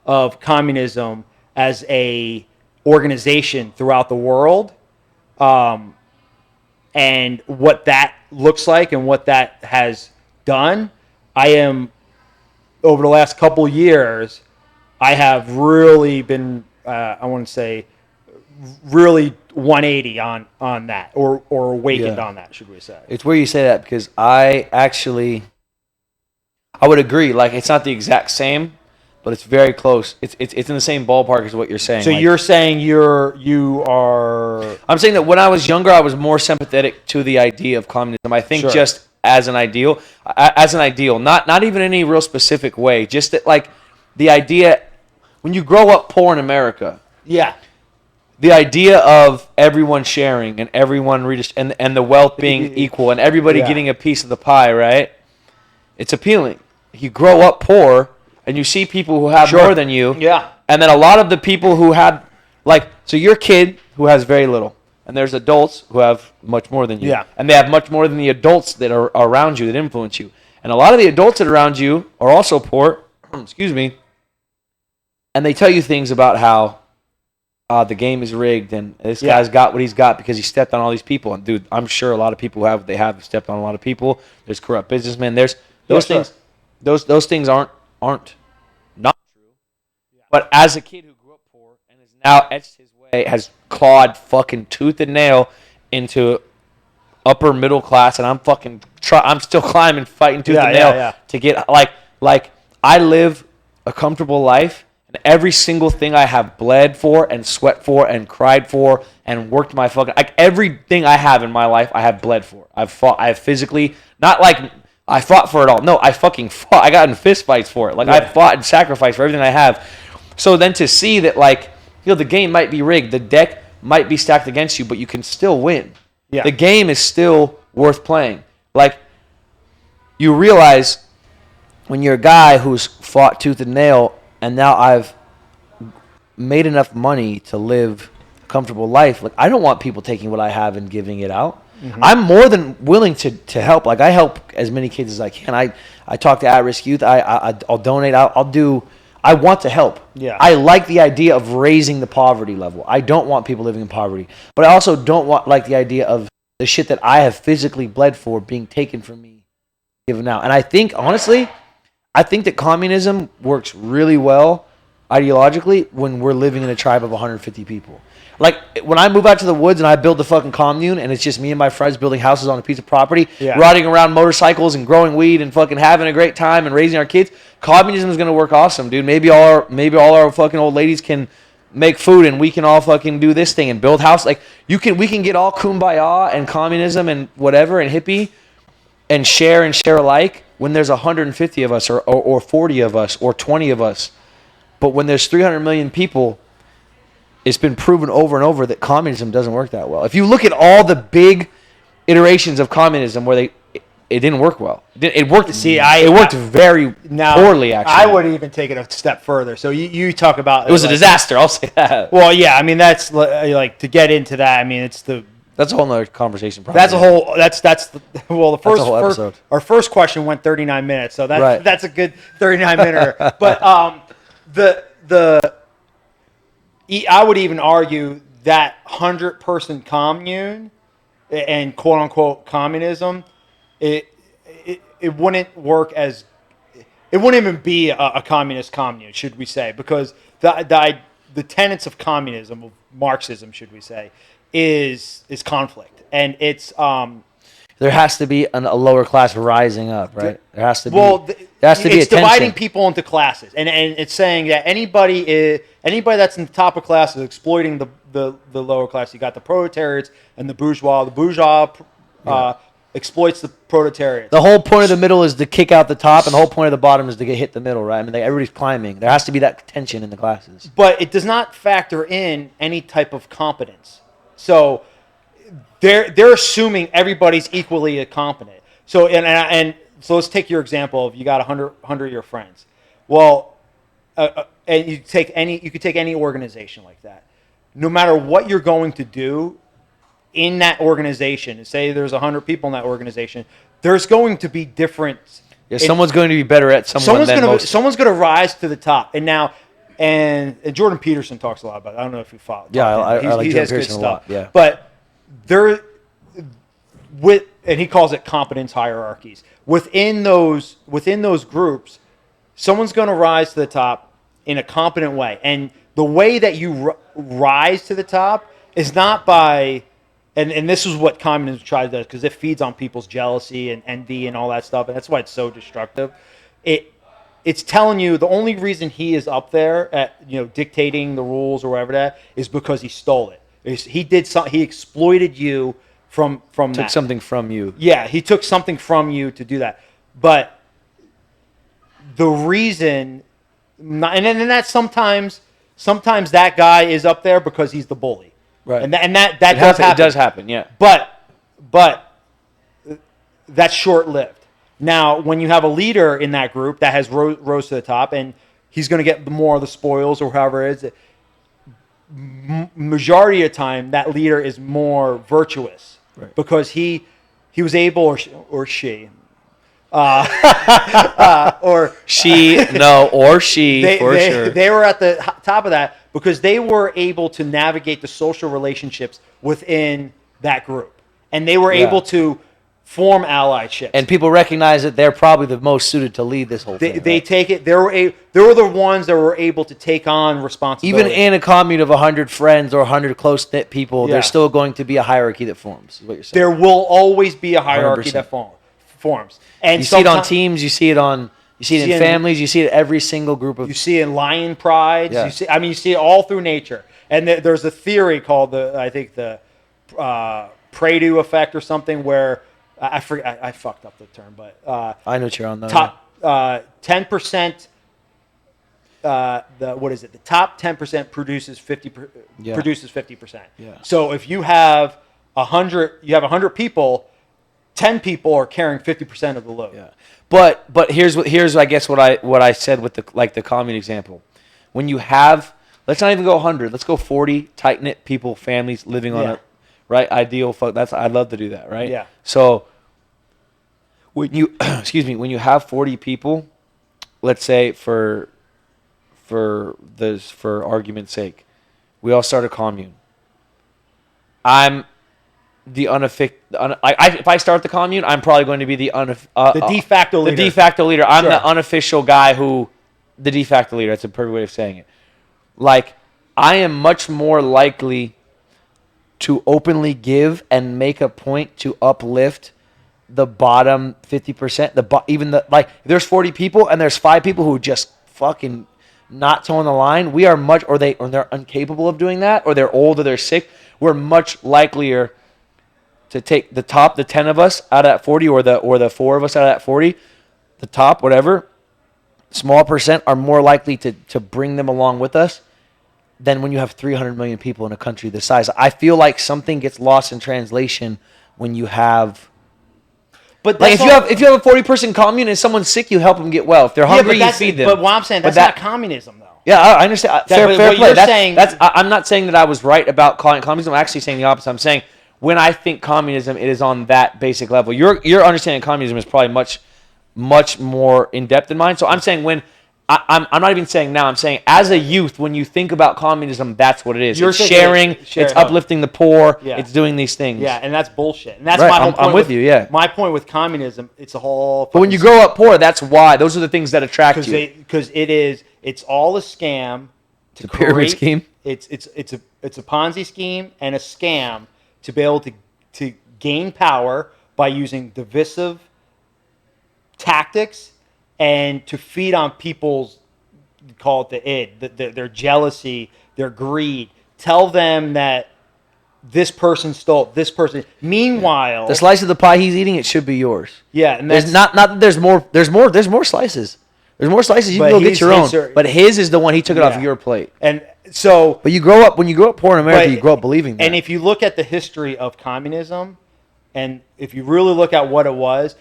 of communism as a organization throughout the world, and what that looks like and what that has done. I am over the last couple years, I have really been I want to say really 180 on that or awakened on that, should we say. It's where you say that because I would agree. Like, it's not the exact same, but it's very close. It's in the same ballpark as what you're saying. So like, you're saying you are... I'm saying that when I was younger, I was more sympathetic to the idea of communism. I think just as an ideal, not even in any real specific way. Just that, like, the idea, when you grow up poor in America... Yeah. The idea of everyone sharing and everyone and the wealth being equal and everybody getting a piece of the pie, right? It's appealing. You grow up poor and you see people who have more than you. Yeah. And then a lot of the people who have, like, so you're a kid who has very little. And there's adults who have much more than you. Yeah. And they have much more than the adults that are around you that influence you. And a lot of the adults that are around you are also poor. Excuse me. And they tell you things about how the game is rigged, and this guy's got what he's got because he stepped on all these people. And dude, I'm sure a lot of people who have what they have stepped on a lot of people. There's corrupt businessmen. There's those things. Those things aren't not true. Yeah. But as a kid who grew up poor and is now etched his way, has clawed fucking tooth and nail into upper middle class, and I'm still climbing, fighting tooth and nail to get like I live a comfortable life. Every single thing I have bled for and sweat for and cried for and worked everything I have in my life, I have bled for. I've fought. I have physically, not like I fought for it all. No, I fucking fought. I got in fist fights for it. Like, I fought and sacrificed for everything I have. So then to see that, like, the game might be rigged. The deck might be stacked against you, but you can still win. Yeah. The game is still worth playing. Like, you realize when you're a guy who's fought tooth and nail, and now I've made enough money to live a comfortable life. Like, I don't want people taking what I have and giving it out. Mm-hmm. I'm more than willing to help. Like, I help as many kids as I can. I talk to at-risk youth. I'll donate. I'll do. I want to help. Yeah. I like the idea of raising the poverty level. I don't want people living in poverty, but I also don't like the idea of the shit that I have physically bled for being taken from me, given out. And I think, honestly, that communism works really well ideologically when we're living in a tribe of 150 people. Like, when I move out to the woods and I build the fucking commune and it's just me and my friends building houses on a piece of property, riding around motorcycles and growing weed and fucking having a great time and raising our kids, communism is going to work awesome, dude. Maybe all our fucking old ladies can make food and we can all fucking do this thing and build house. Like, we can get all kumbaya and communism and whatever and hippie and share alike when there's 150 of us or 40 of us or 20 of us. But when there's 300 million people, it's been proven over and over that communism doesn't work that well. If you look at all the big iterations of communism where it didn't work well. It worked. It worked very poorly. Actually, I would even take it a step further. So you talk about it was a disaster. I'll say that. Well, yeah. I mean, that's like to get into that. I mean, that's a whole other conversation. Probably. That's a whole. The first our first question went 39 minutes. So that's a good 39 minute. But I would even argue that 100-person commune and quote unquote communism, it wouldn't work as it wouldn't even be a communist commune, should we say, because the tenets of communism, of Marxism, should we say, is conflict, and it's there has to be a lower class rising up, right? There has to be. It's dividing people into classes, and it's saying that anybody that's in the top of class is exploiting the lower class. You got the proletariats and the bourgeois. The bourgeois exploits the proletariat. The whole point of the middle is to kick out the top, and the whole point of the bottom is to hit the middle, right? I mean, everybody's climbing. There has to be that tension in the classes. But it does not factor in any type of competence. So they're assuming everybody's equally competent. So so let's take your example of you got 100 of your friends. Well, and you could take any organization like that. No matter what you're going to do in that organization, say there's 100 people in that organization, there's going to be different. Yeah, someone's going to be better at someone's going to rise to the top. And now, and Jordan Peterson talks a lot about it. I don't know if you follow. Yeah, I like Jordan Peterson a lot. Yeah, but and he calls it competence hierarchies. Within those groups, someone's going to rise to the top in a competent way, and the way that you rise to the top is not by, and this is what communism tries to do, because it feeds on people's jealousy and envy and all that stuff, and that's why it's so destructive. It's telling you the only reason he is up there at dictating the rules or whatever that is because he stole it. He exploited you from took that. Something from you. Yeah, he took something from you to do that. But the reason, and then that sometimes that guy is up there because he's the bully, right? And that does happen. It does happen, yeah. But that's short lived. Now, when you have a leader in that group that has rose to the top, and he's going to get more of the spoils or however it is, majority of the time that leader is more virtuous, right? Because he was able, or she, or she they were at the top of that because they were able to navigate the social relationships within that group, and they were able to form allyships. And people recognize that they're probably the most suited to lead this whole thing. They take it. They were the ones that were able to take on responsibility. Even in a commune of 100 friends or 100 close-knit people, there's still going to be a hierarchy that forms, is what you're saying. There will always be a hierarchy 100%. That forms. And you see it on teams, you see it in families, you see it in every single group of... You see it in lion prides. Yeah. You see it all through nature. And there's a theory called the Pareto effect or something where I forget. I fucked up the term, but I know what you're on though. top 10%. What is it? The top 10% produces 50%. Yeah. So if you have 100 people, 10 people are carrying 50% of the load. Yeah. But here's I guess what I said with the commune example. When you have, let's not even go 100, let's go 40 tight knit people, families living on a right ideal. I'd love to do that, right? Yeah. So when you when you have 40 people, let's say for argument's sake, we all start a commune. I'm the if I start the commune, I'm probably going to be the de facto leader. The de facto leader. I'm the unofficial guy the de facto leader. That's a perfect way of saying it. Like, I am much more likely to openly give and make a point to uplift the bottom 50%. If there's 40 people and there's 5 people who just fucking not towing the line. We are or they're incapable of doing that, or they're old, or they're sick. We're much likelier to take the 10 of us out of that 40, or the 4 of us out of that 40, the top, whatever, small percent are more likely to bring them along with us than when you have 300 million people in a country this size. I feel like something gets lost in translation when you have. But like if you have a 40-person commune and someone's sick, you help them get well. If they're hungry, you feed them. But what I'm saying, that's not communism, though. Yeah, I understand. Fair play. I'm not saying that I was right about calling it communism. I'm actually saying the opposite. I'm saying when I think communism, it is on that basic level. Your understanding of communism is probably much more in depth than mine. So I'm saying when I'm not even saying now. I'm saying as a youth, when you think about communism, that's what it is. It's sharing. It's uplifting the poor. Yeah. It's doing these things. Yeah, and that's bullshit. And that's my whole point. I'm with you. Yeah. My point with communism, it's a whole. But when you grow up poor, that's why. Those are the things that attract you. Because it's all a scam. It's a pyramid scheme. It's a Ponzi scheme and a scam to be able to gain power by using divisive tactics and to feed on people's, call it the id, their jealousy, their greed. Tell them that this person stole, this person. Meanwhile, the slice of the pie he's eating, it should be yours. Yeah, and there's not that there's more slices. There's more slices. You can go get your own. But his is the one he took it off of your plate. And so, but when you grow up poor in America, you grow up believing that. And if you look at the history of communism, and if you really look at what it was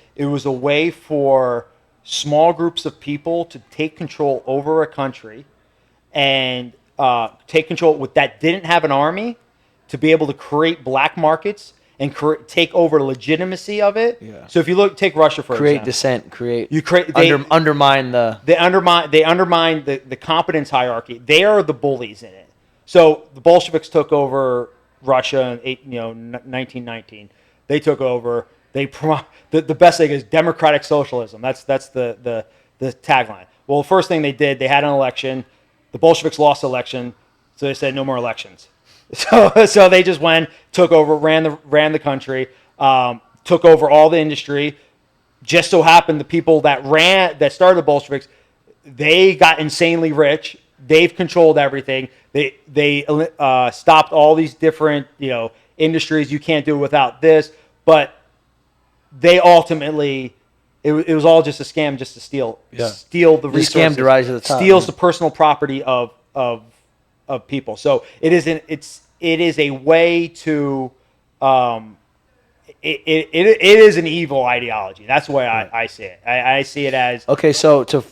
a way for small groups of people to take control over a country and take control that didn't have an army, to be able to create black markets and take over legitimacy of it. Yeah. So if you take Russia for example. Undermine the competence hierarchy. They are the bullies in it. So the Bolsheviks took over Russia in 1919. They took over. The best thing is democratic socialism. That's the tagline. Well, the first thing they did, they had an election. The Bolsheviks lost the election, so they said no more elections. So they just took over, ran the country, took over all the industry. Just so happened the people that started the Bolsheviks, they got insanely rich. They've controlled everything. They stopped all these different industries. You can't do it without this, but they ultimately, it was all just a scam, just to steal the resources. The scam to rise to the top. Steals the personal property of people. So it is a way to it is an evil ideology. That's the way I see it. I see it as okay. So go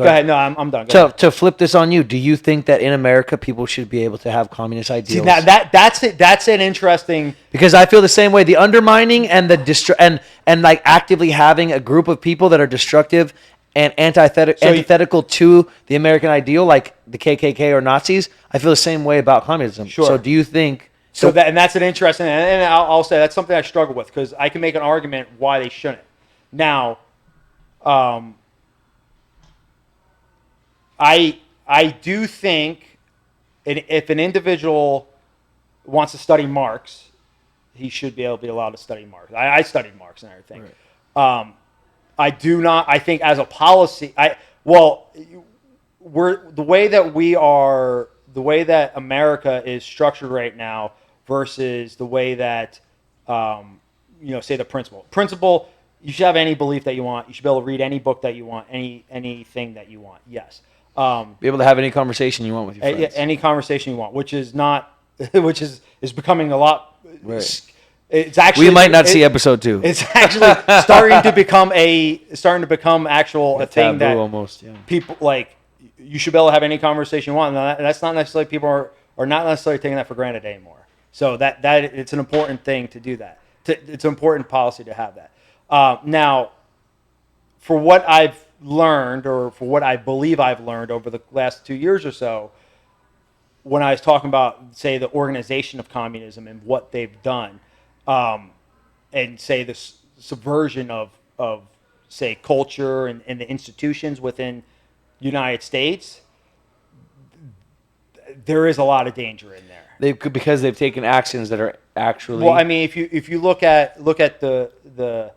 ahead. No, I'm done. To flip this on you, do you think that in America people should be able to have communist ideals? See, that's it. That's an interesting, because I feel the same way. The undermining and the and like actively having a group of people that are destructive and antithetical to the American ideal, like the KKK or Nazis. I feel the same way about communism. Sure. So do you think? That's an interesting, and I'll say that's something I struggle with, because I can make an argument why they shouldn't. Now, I do think if an individual wants to study Marx, he should be allowed to study Marx. I studied Marx and everything. Right. I do not. I think as a policy, the way that America is structured right now versus the way that say the principle. Principle, you should have any belief that you want. You should be able to read any book that you want, anything that you want. Yes. Be able to have any conversation you want with your friends. Any conversation you want, which is becoming a lot. Right. It's actually we might not see episode 2. It's actually starting to become actual a thing that almost, yeah. people like. You should be able to have any conversation you want, and that's not necessarily people are not necessarily taking that for granted anymore. So that it's an important thing to do that. It's an important policy to have that. Now, for what I've learned, or for what I believe I've learned over the last 2 years or so, when I was talking about, say, the organization of communism and what they've done, and say the subversion of say culture and the institutions within United States, there is a lot of danger in there. Because they've taken actions that are actually. Well, I mean, if you look at the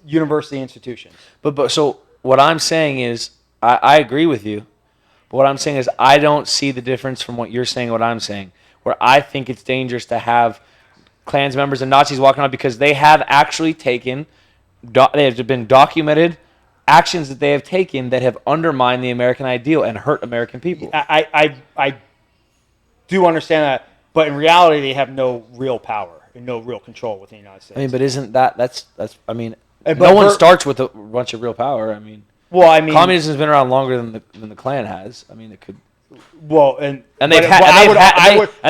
university institutions. But so what I'm saying is, I agree with you. But what I'm saying is, I don't see the difference from what you're saying and what I'm saying. Where I think it's dangerous to have Klans members and Nazis walking around because they have actually taken, they have been documented actions that they have taken that have undermined the American ideal and hurt American people. I do understand that, but in reality, they have no real power and no real control within the United States. I mean, but isn't that's I mean, no one starts with a bunch of real power. I mean, communism has been around longer than the Klan has. I mean, it could. Well, and there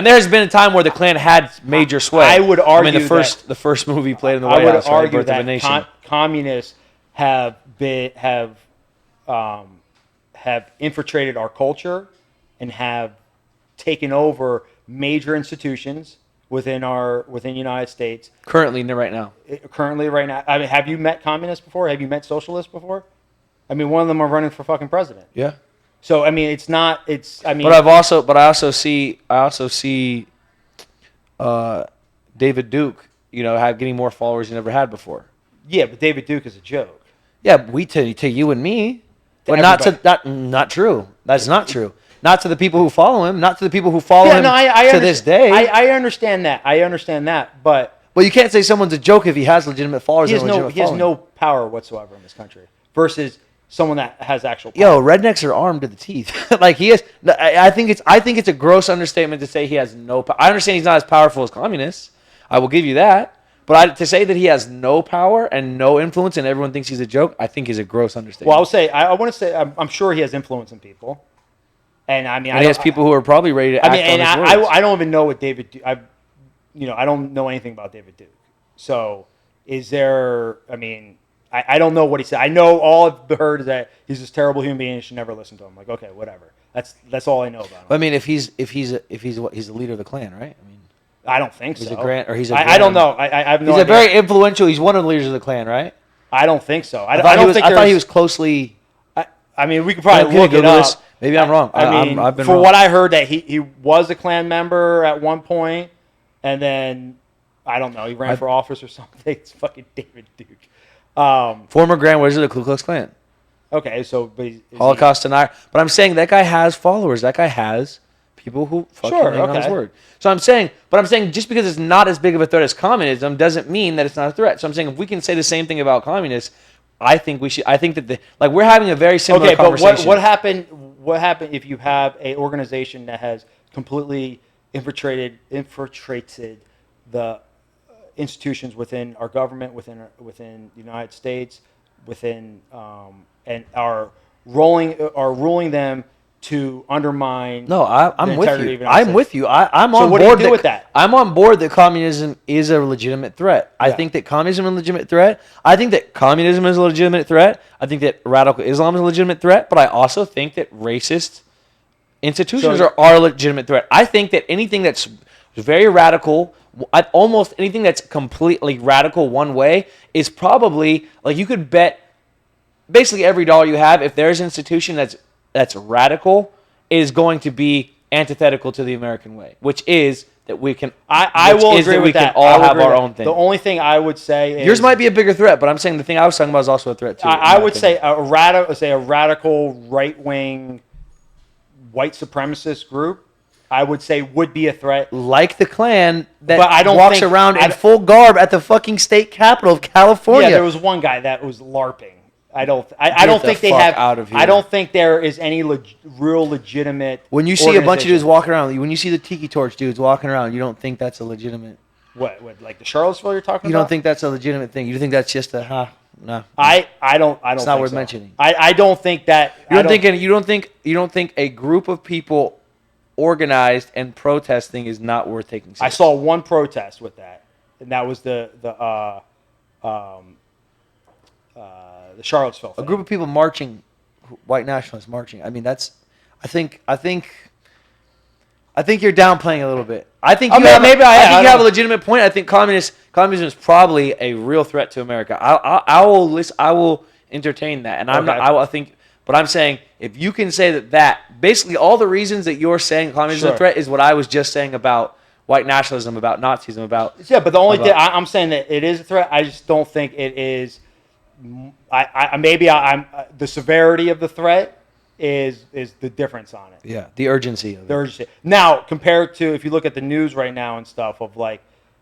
has been a time where the Klan had major sway. I would argue. I mean, the first movie played in the White House. I would argue Birth of a Nation. that communists have infiltrated our culture and have taken over major institutions within the United States. Currently, right now. I mean, have you met communists before? Have you met socialists before? I mean, one of them are running for fucking president. Yeah. So I mean, it's not. It's. I mean. But I also see David Duke, getting more followers he never had before. Yeah, but David Duke is a joke. Yeah, to you and me, but not true. That's not true. Not to the people who follow him. Not to the people who follow him to this day. I understand that. But you can't say someone's a joke if he has legitimate followers. He has no power whatsoever in this country versus someone that has actual power. Yo, rednecks are armed to the teeth. Like he is. I think it's a gross understatement to say he has no power. I understand he's not as powerful as communists. I will give you that. But to say that he has no power and no influence and everyone thinks he's a joke, I think is a gross understatement. Well, I want to say I'm sure he has influence in people, and I mean, he has people who are probably ready to act on his words. I don't even know what David Duke. I don't know anything about David Duke. So, is there? I mean, I don't know what he said. I know all I've heard is that he's this terrible human being. You should never listen to him. Like, okay, whatever. That's all I know about him. But I mean, he's the leader of the Clan, right? I mean. I don't think so. I don't know. I have no idea. He's a very influential. He's one of the leaders of the Klan, right? I don't think so. I thought he was closely. I mean, we could probably look it up. Maybe I'm wrong. I mean, I've been for wrong. what I heard, that he was a Klan member at one point, and then I don't know. He ran for office or something. It's fucking David Duke. Former Grand Wizard of the Ku Klux Klan. Okay, so but Holocaust denier. But I'm saying that guy has followers. That guy has people who fucking hang on his word. So I'm saying just because it's not as big of a threat as communism doesn't mean that it's not a threat. So I'm saying if we can say the same thing about communists, I think we should. I think that we're having a very similar conversation. But what happened if you have an organization that has completely infiltrated the institutions within our government, within the United States, and are ruling them to undermine. No, I'm with you. I'm with you. I'm on board. What do you do with that? I'm on board that communism is a legitimate threat. I think that communism is a legitimate threat. I think that communism is a legitimate threat. I think that radical Islam is a legitimate threat. But I also think that racist institutions are a legitimate threat. I think that anything that's very radical, almost anything that's completely radical one way, is probably you could bet basically every dollar you have, if there's an institution that's radical, is going to be antithetical to the American way, which is that we can. I will agree with that. We can all have our own thing. The only thing I would say is yours might be a bigger threat, but I'm saying the thing I was talking about is also a threat too. I would say a radical right wing white supremacist group I would say would be a threat. Like the Klan that But I don't walks think- around in full garb at the fucking state capital of California. Yeah, there was one guy that was LARPing. I don't the think they fuck have. out of here. I don't think there is any real legitimate. When you see a bunch of dudes organization. walking around, when you see the Tiki Torch dudes walking around, you don't think that's a legitimate. What like the Charlottesville you're talking You about? don't think that's a legitimate thing. You think that's just a no. I don't. It's not worth mentioning. I don't think that. You don't think a group of people organized and protesting is not worth taking seriously. I saw one protest with that, and that was the Charlottesville thing. A group of people marching, white nationalists marching. I mean, that's. I think you're downplaying a little bit. I think you have, maybe I think I you have a don't- legitimate point. I think communism is probably a real threat to America. I will listen. I will entertain that, and I'm Okay. not. I think, but I'm saying if you can say that basically all the reasons that you're saying communism is a Sure. threat is what I was just saying about white nationalism, about Nazism, about. Yeah, but the only about- thing I'm saying that it is a threat. I just don't think it is. I'm the severity of the threat is the difference on it. Yeah, the urgency of The it. urgency. Now, compared to if you look at the news right now and stuff of like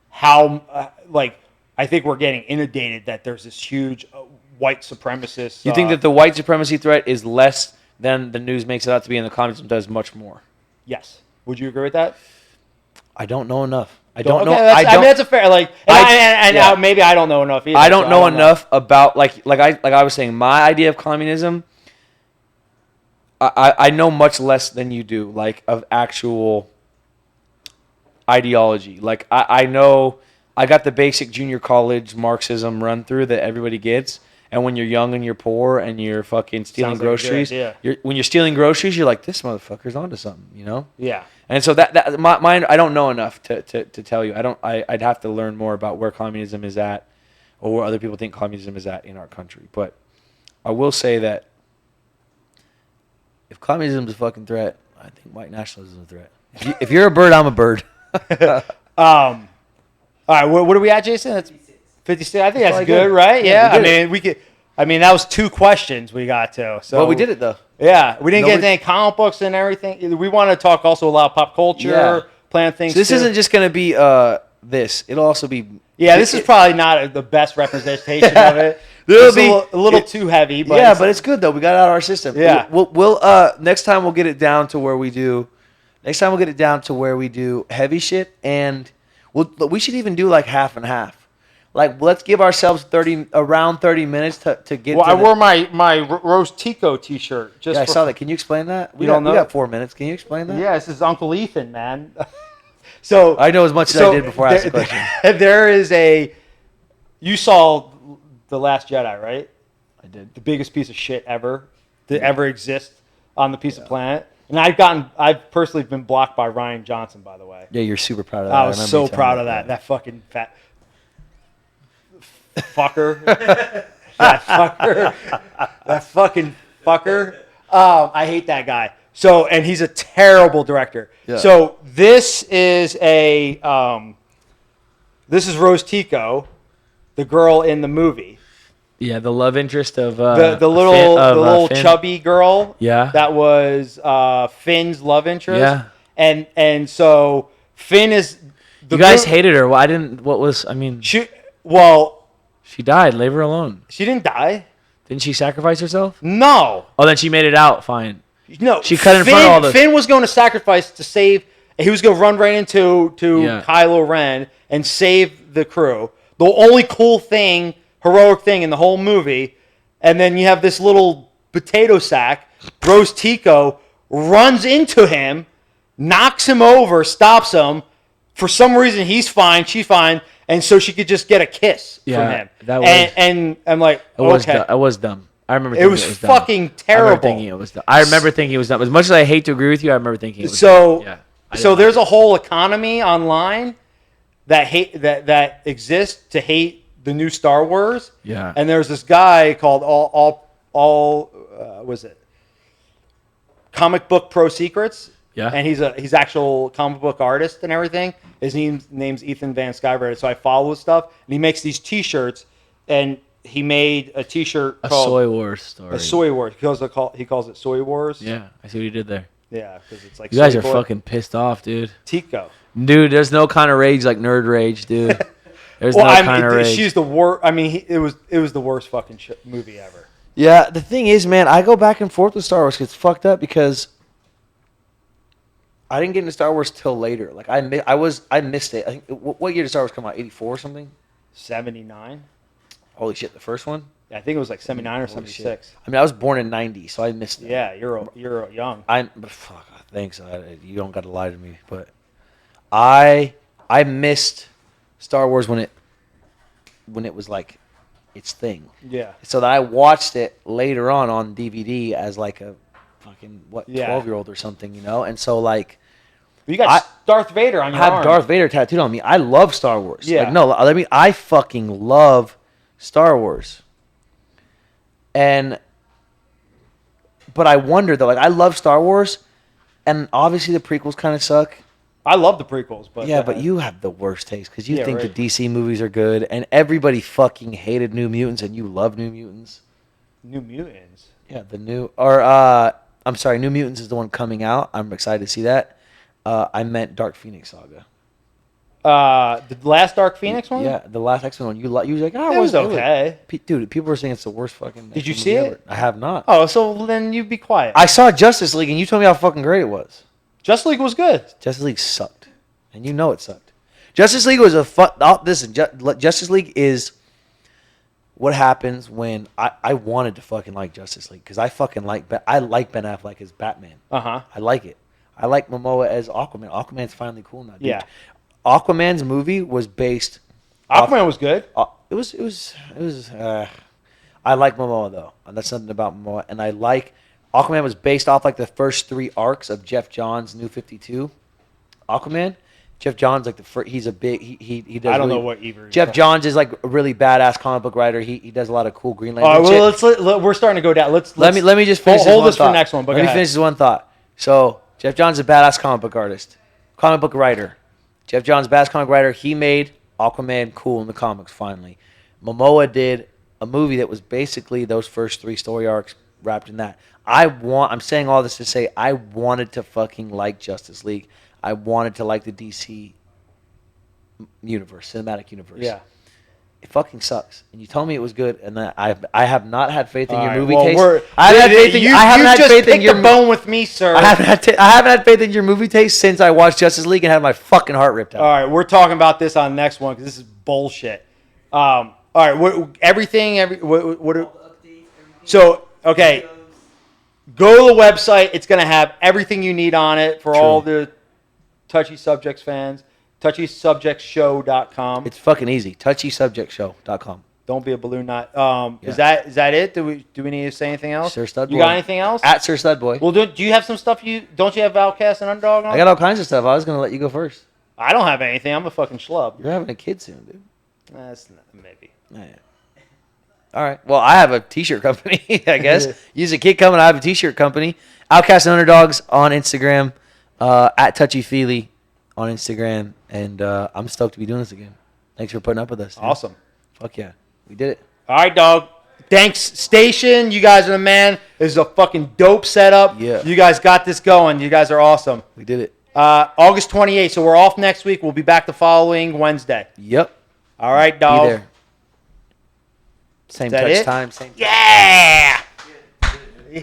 how I think we're getting inundated that there's this huge white supremacist. You think that the white supremacy threat is less than the news makes it out to be, and the communism does much more? Yes. Would you agree with that? I don't know enough. I don't know. I mean, that's a fair yeah. maybe I don't know enough either. I don't so know enough about like I was saying. My idea of communism, I know much less than you do, like of actual ideology. Like I know I got the basic junior college Marxism run through that everybody gets. And when you're young and you're poor and you're fucking stealing Sounds like a good groceries, idea. when you're stealing groceries, you're like, this motherfucker's onto something, you know? Yeah. And so that mine, I don't know enough to tell you. I'd have to learn more about where communism is at, or where other people think communism is at in our country. But I will say that if communism is a fucking threat, I think white nationalism is a threat. If you're a bird, I'm a bird. All right. What are we at, Jason? That's 56. I think that's probably good, good. right? Yeah, Yeah. we I did mean, we could. I mean, that was 2 questions we got to. So Well, we did it though. Yeah, we didn't get Nobody- into any comic books and everything. We want to talk also a lot of pop culture, Yeah. plan things. So this too. isn't just going to be this. It'll also be. Yeah, this is probably not the best representation of it. There'll It's be- a little too heavy, but Yeah, but it's good though. We got it out of our system. Yeah. We'll next time we'll get it down to where we do. Next time we'll get it down to where we do heavy shit, and we should even do like half and half. Like let's give ourselves around 30 minutes to get. Well, to I the- wore my Rose Tico T-shirt. Just Yeah, I for- saw that. Can you explain that? We You don't got, we know? got 4 minutes. Can you explain that? Yeah, this is Uncle Ethan, man. So I know as much as I did before I asked the question. There is a. You saw The Last Jedi, right? I did. The biggest piece of shit ever to ever exist on the piece of planet. And I've personally been blocked by Ryan Johnson, by the way. Yeah, you're super proud of that. I was remember so you telling proud me of that. That fucking fat fucker. That fucker. That fucking fucker. I hate that guy. So, and he's a terrible director. Yeah. So this is this is Rose Tico, the girl in the movie. Yeah, the love interest of The little Finn. chubby girl. Yeah. That was Finn's love interest. Yeah. And so Finn is the You guys mo- hated her. Well, I didn't. What was? I mean, she died. Leave her alone. she didn't die. Didn't she sacrifice herself? No. Oh, then she made it out. Fine. No. She cut in front of all the- Finn was going to sacrifice to save. He was going to run right into Yeah. Kylo Ren and save the crew. The only cool thing, heroic thing in the whole movie. And then you have this little potato sack. Rose Tico runs into him, knocks him over, stops him. For some reason, he's fine, she's fine, and so she could just get a kiss from Yeah, him. that was- and I'm like, It was. okay. It was dumb. I remember. It Thinking was dumb. fucking I remember terrible. thinking it was dumb. I remember thinking it was dumb. As much as I hate to agree with you, I remember thinking it was So, dumb. Yeah. I so didn't there's a whole economy online that that exists to hate the new Star Wars. Yeah. And there's this guy called all was it Comic Book Pro Secrets. Yeah. And he's actual comic book artist and everything. His name's Ethan Van Sciver. So I follow his stuff, and he makes these T-shirts, and he made a T-shirt A called Soy Wars story. a Soy Wars. He calls it Soy Wars. Yeah, I see what you did there. Yeah, because it's like You guys are Studboy. fucking pissed off, dude. Tico. Dude, there's no kind of rage like nerd rage, dude. There's Well, no I kind of mean, rage. she's the worst. I mean, it was the worst fucking movie ever. Yeah, the thing is, man, I go back and forth with Star Wars 'cause it's fucked up because I didn't get into Star Wars till later. Like I missed it. I think what year did Star Wars come out? 84 or something? 79. Holy shit, the first one? Yeah, I think it was like 79 or Holy shit. 76. I mean, I was born in 90, so I missed it. Yeah, you're young. Fuck, thanks. You don't got to lie to me, but I missed Star Wars when it was like its thing. Yeah. So that I watched it later on DVD as like a fucking 12-year-old or something, you know? And so like You got Darth Vader on I your have arm. Darth Vader tattooed on me. I love Star Wars. Yeah. Like, no, I fucking love Star Wars. But I wonder though, like I love Star Wars, and obviously the prequels kind of suck. I love the prequels, but Yeah, but you have the worst taste because you Yeah, think right. the DC movies are good, and everybody fucking hated New Mutants, and you love New Mutants. New Mutants. Yeah, I'm sorry, New Mutants is the one coming out. I'm excited to see that. I meant Dark Phoenix Saga. The last Dark Phoenix one. Yeah, the last X-Men one. You was like, oh, It was okay. Dude, people were saying it's the worst fucking. Did you X-Men see movie it? ever. I have not. Oh, so then you be quiet. I saw Justice League, and you told me how fucking great it was. Justice League was good. Justice League sucked, and you know it sucked. Justice League was listen, Justice League is what happens when I wanted to fucking like Justice League because I fucking like Ben Affleck as Batman. Uh-huh. I like it. I like Momoa as Aquaman. Aquaman's finally cool now. Dude. Yeah. Aquaman's movie was based. Aquaman was good. It was. I like Momoa though. That's something about Momoa, and I like Aquaman was based off like the first 3 arcs of Jeff Johns' New 52. Aquaman. Jeff Johns like the first. He's a big. He does. I don't really, know what either. Jeff Johns is like a really badass comic book writer. He does a lot of cool Green Lantern All right, well, shit. we're starting to go down. Let me just finish hold this this for one thought. next one. But Let me finish this one thought. So Jeff Johns is a badass comic book artist, comic book writer. Jeff Johns, badass comic writer. He made Aquaman cool in the comics. Finally, Momoa did a movie that was basically those first 3 story arcs wrapped in that. I'm saying all this to say I wanted to fucking like Justice League. I wanted to like the DC universe, cinematic universe. Yeah. It fucking sucks. And you told me it was good, and I have not had faith in your movie well, taste. I haven't had faith in, I haven't had faith in your the bone with me, sir. I haven't had faith in your movie taste since I watched Justice League and had my fucking heart ripped out. All right, we're talking about this on the next one because this is bullshit. All right, so okay, go to the website. It's gonna have everything you need on it for all the Touchy Subjects fans. TouchySubjectShow.com. It's fucking easy. TouchySubjectShow.com. Don't be a balloon nut. Yeah. Is that it? Do we need to say anything else? Sir Studboy. You got anything else? At Sir Studboy. Well, do you have some stuff don't you have Outcast and Underdog on? I got all kinds of stuff. I was gonna let you go first. I don't have anything. I'm a fucking schlub. You're having a kid soon, dude. That's not, maybe. Yeah. All right. Well, I have a T-shirt company, I guess. Use a kid coming. I have a T-shirt company. Outcast and Underdogs on Instagram. At Touchy Fili on Instagram. And I'm stoked to be doing this again. Thanks for putting up with us. Dude. Awesome. Fuck yeah. We did it. All right, dog. Thanks, Station. You guys are the man. This is a fucking dope setup. Yeah. You guys got this going. You guys are awesome. We did it. August 28th. So we're off next week. We'll be back the following Wednesday. Yep. All right, dog. Be there. Same touch time. Same. Yeah. Yeah.